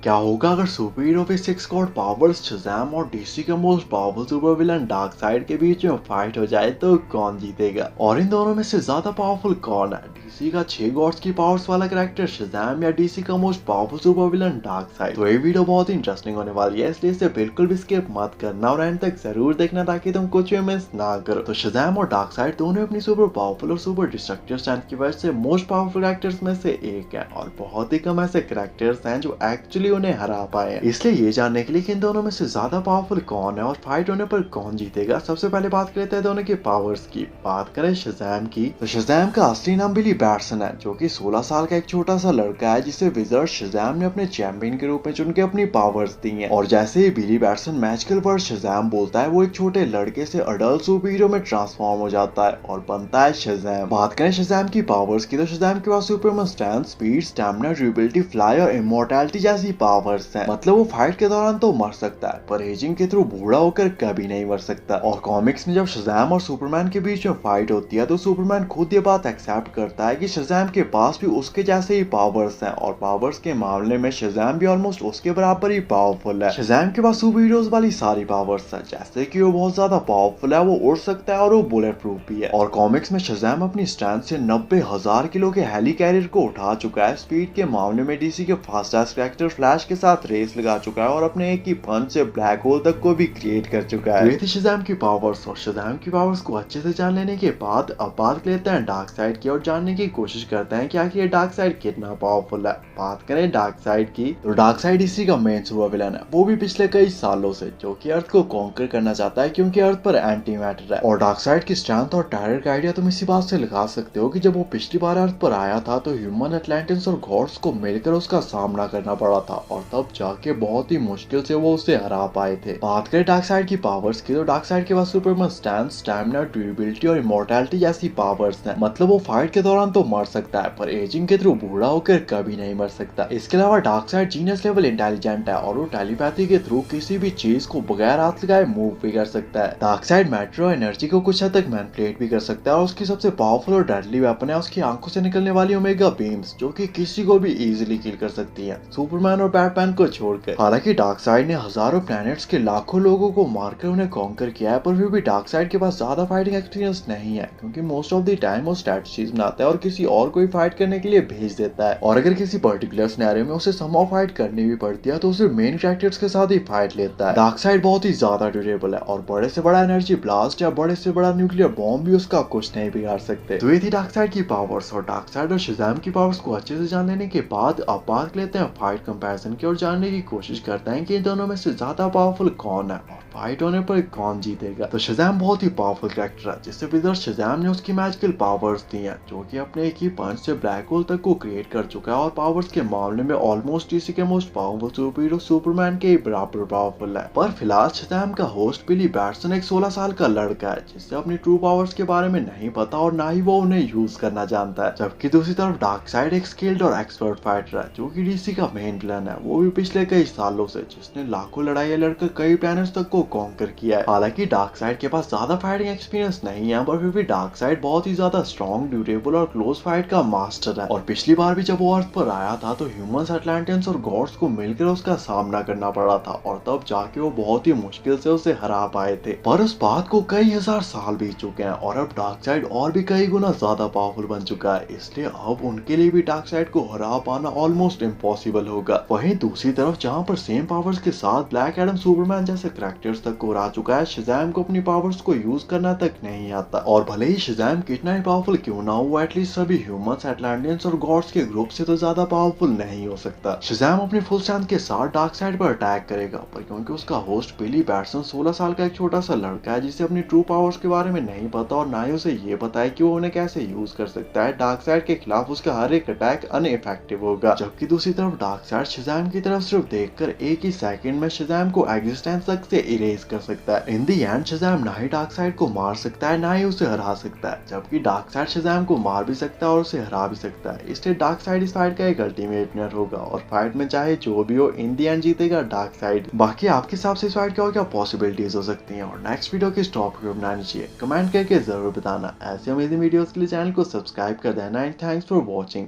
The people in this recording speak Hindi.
क्या होगा अगर सुपर हीरो के 6 गॉड पावर्स शज़ैम और डीसी का most powerful super villain dark side के बीच में फाइट हो जाए तो कौन जीतेगा? और इन दोनों में से ज्यादा पावरफुल कौन है? डीसी का 6 गॉड्स की पावर्स वाला कैरेक्टर शज़ैम या डीसी का most powerful super villain dark side? तो ये वीडियो बहुत ही इंटरेस्टिंग होने वाली है, इसलिए इसे बिल्कुल भी स्किप मत करना और एंड तक जरूर देखना ताकि तुम कुछ भी मिस ना करो। तो शज़ैम और डार्कसाइड दोनों अपनी सुपर पावरफुल और सुपर डिस्ट्रक्टिव स्ट्रेंथ की वजह से मोस्ट पावरफुल कैरेक्टर्स में से एक है और बहुत ही कम ऐसे कैरेक्टर्स हैं जो एक्चुअली उन्हें हरा पाए। इसलिए ये जानने के लिए कि इन दोनों में से ज्यादा पावरफुल कौन है और फाइट होने पर कौन जीतेगा, सबसे पहले बात करते हैं दोनों के पावर्स की। बात करें शज़ैम की, तो शज़ैम का असली नाम बिली बैटसन है, जो कि 16 साल का एक छोटा सा लड़का है जिसे विज़र्ड शज़ैम ने अपने चैंपियन के रूप में चुन के अपनी पावर्स दी हैं। और जैसे ही बिली बैटसन मैजिकल वर्ड शज़ैम बोलता है, वो एक छोटे लड़के से अडल्ट सुपर हीरो में ट्रांसफॉर्म हो जाता है और बनता है शज़ैम। बात करें शज़ैम की पावर्स की, तो शज़ैम के पास Superman strength, speed, stamina, durability, fly और इमॉर्टैलिटी जैसी पावर्स हैं। मतलब वो फाइट के दौरान तो मर सकता है पर एजिंग के थ्रू बूढ़ा होकर कभी नहीं मर सकता। और कॉमिक्स में जब शज़ैम और सुपरमैन के बीच में फाइट होती है तो सुपरमैन खुद ये बात एक्सेप्ट करता है कि शज़ैम के पास भी उसके जैसे ही पावर्स हैं और पावर्स के मामले में शज़ैम भी ऑलमोस्ट उसके बराबर ही पावरफुल है। शज़ैम के पास सुपर हीरोज वाली सारी पावर्स है, जैसे कि वो बहुत ज्यादा पावरफुल है, वो उड़ सकता है और वो बुलेट प्रूफ भी है। और कॉमिक्स में शज़ैम अपनी स्ट्रेंथ से 90,000 किलो के हेली कैरियर को उठा चुका है। स्पीड के मामले में डीसी के फास्टेस्ट कैरेक्टर फ्लैश के साथ रेस लगा चुका है और अपने एक ही पंच से ब्लैक होल तक को भी क्रिएट कर चुका है। ये थी शज़ैम की पावर्स। और शज़ैम की पावर्स को अच्छे से जान लेने के बाद अब बात लेते हैं डार्कसाइड की और जानने की कोशिश करते हैं कि आखिर ये डार्कसाइड कितना पावरफुल है। बात करें डार्कसाइड की, तो डार्कसाइड डीसी का मेन सुपर विलन है, वो भी पिछले कई सालों से, जो कि अर्थ को कॉन्कर करना चाहता है क्योंकि अर्थ पर एंटी मैटर है। और डार्कसाइड की स्ट्रेंथ और टेरर का आइडिया तुम इसी बात से लगा सकते हो कि जब वो पिछली बार अर्थ पर आया था तो ह्यूमन, अटलांटिस और गॉड्स को मिलकर उसका सामना करना पड़ा था और तब जाके बहुत ही मुश्किल से वो उसे हरा पाए थे। बात करें डार्कसाइड की पावर्स की, तो डार्कसाइड के पास सुपरमैन स्ट्रेंथ, स्टैमिना, ड्यूरेबिलिटी और इमॉर्टैलिटी जैसी पावर्स हैं। मतलब वो फाइट के दौरान तो मर सकता है पर एजिंग के थ्रू बूढ़ा होकर कभी नहीं मर सकता। इसके अलावा डार्कसाइड जीनियस लेवल इंटेलिजेंट है और वो टेलीपैथी के थ्रू किसी भी चीज को बगैर हाथ लगाए मूव भी कर सकता है। डार्कसाइड मैटर और एनर्जी को कुछ हद तक मैनिपुलेट भी कर सकता है और उसकी सबसे पावरफुल और डेडली वेपन है उसकी आंखों से निकलने वाली ओमेगा बीम्स, जो कि किसी को भी इजीली किल कर सकती हैं, सुपरमैन और बैटमैन को छोड़कर। हालांकि डार्कसाइड ने हजारों प्लैनेट्स के लाखों लोगों को मारकर उन्हें कॉन्कर किया है, पर फिर भी डार्कसाइड के पास ज्यादा फाइटिंग एक्सपीरियंस नहीं है क्योंकि मोस्ट ऑफ द टाइम वो स्ट्रेटजीज बनाता है और किसी और को फाइट करने के लिए भेज देता है। और अगर किसी पर्टिकुलर सिनेरियो में उसे समहाउ फाइट करनी भी पड़ती है तो उसे मेन कैरेक्टर्स के साथ ही फाइट लेता है। डार्कसाइड बहुत ही ज्यादा ड्यूरेबल है और बड़े से बड़ा एनर्जी ब्लास्ट या बड़े से बड़ा न्यूक्लियर बॉम्ब भी उसका कुछ नहीं बिगाड़ सकते। तो ये थी डार्कसाइड की पावर्स। और डार्कसाइड और शज़ैम की पावर्स को अच्छे से जान लेने के बाद अब बात लेते हैं फाइट कंपैरिजन की और जानने की कोशिश करते हैं कि इन दोनों में से ज्यादा पावरफुल कौन है और फाइट होने पर कौन जीतेगा। तो शज़ैम बहुत ही पावरफुल कैरेक्टर है जिससे विज़र्ड शज़ैम ने उसकी मैजिकल पावर्स दी हैं, जो कि अपने एक ही पंच से ब्लैक होल तक को क्रिएट कर चुका है और पावर्स के मामले में ऑलमोस्ट डीसी के most powerful super hero Superman के बराबर पावरफुल है। पर फिलहाल शज़ैम का होस्ट बिली बैटसन एक 16 साल का लड़का है जिससे अपनी ट्रू पावर्स के बारे में नहीं पता और ना ही वो उन्हें यूज करना जानता है। जबकि दूसरी तरफ डार्कसाइड एक स्किल्ड और एक्सपर्ट फाइटर है जो कि डीसी का मेन विलन है, वो भी पिछले कई सालों से, जिसने लाखों लड़ाइयां लड़कर कई प्लैनेट्स तक को कॉन्कर किया है। हालांकि डार्कसाइड के पास ज्यादा फाइटिंग एक्सपीरियंस नहीं है पर फिर भी डार्कसाइड बहुत ही ज्यादा स्ट्रॉन्ग, ड्यूरेबल और क्लोज फाइट का मास्टर है। और पिछली बार भी जब वो अर्थ पर आया था तो ह्यूमंस, अटलांटियंस और गॉड्स को मिलकर उसका सामना करना पड़ा था और तब जाके वो बहुत ही मुश्किल से उसे हरा पाए थे। पर उस बात को कई हजार साल बीत चुके हैं और अब डार्कसाइड और भी कई गुना ज्यादा पावरफुल बन चुका है, इसलिए अब उनके लिए भी डार्कसाइड को हरा पाना ऑलमोस्ट इम्पॉसिबल होगा। वहीं दूसरी तरफ जहां पर सेम पावर्स के साथ ब्लैक एडम, सुपरमैन जैसे कैरेक्टर्स तक को हरा चुका है, शज़ैम को अपनी पावर्स को यूज करना तक नहीं आता। और भले ही शज़ैम कितना ही पावरफुल क्यों ना हो, एटलीस्ट सभी ह्यूमंस, अटलांटियंस और गॉड्स के ग्रुप से तो ज्यादा पावरफुल नहीं हो सकता। शज़ैम अपनी फुल स्ट्रेंथ के साथ डार्कसाइड पर अटैक करेगा, पर क्योंकि उसका होस्ट बिली बैटसन 16 साल का एक छोटा सा लड़का है जिसे अपनी ट्रू पावर्स के बारे में नहीं पता और ना ही उसे ये पता है कि वो उन्हें कैसे यूज कर सकता है, डार्कसाइड के खिलाफ उसका हर एक अटैक अनइफेक्टिव होगा। जबकि दूसरी तरफ डार्कसाइड शज़ैम की तरफ सिर्फ देखकर एक ही सेकंड में शज़ैम को एग्जिस्टेंस तक से इरेज कर सकता है। इन दी एंड शज़ैम ना ही डार्कसाइड को मार सकता है ना ही उसे हरा सकता है, जबकि डार्कसाइड शज़ैम को मार भी सकता है और उसे हरा भी सकता है। इसलिए डार्कसाइड इस फाइट का एक अल्टीमेट विनर होगा और फाइट में चाहे जो भी हो, इन दी एंड जीतेगा डार्कसाइड। बाकी आपके हिसाब से इस फाइट क्या क्या पॉसिबिलिटीज हो सकती हैं और नेक्स्ट वीडियो किस टॉपिक पे बनानी चाहिए, कमेंट करके जरूर बताना। ऐसे अमेजिंग वीडियोस के लिए चैनल को सब्सक्राइब कर देना एंड थैंक्स फॉर वॉचिंग।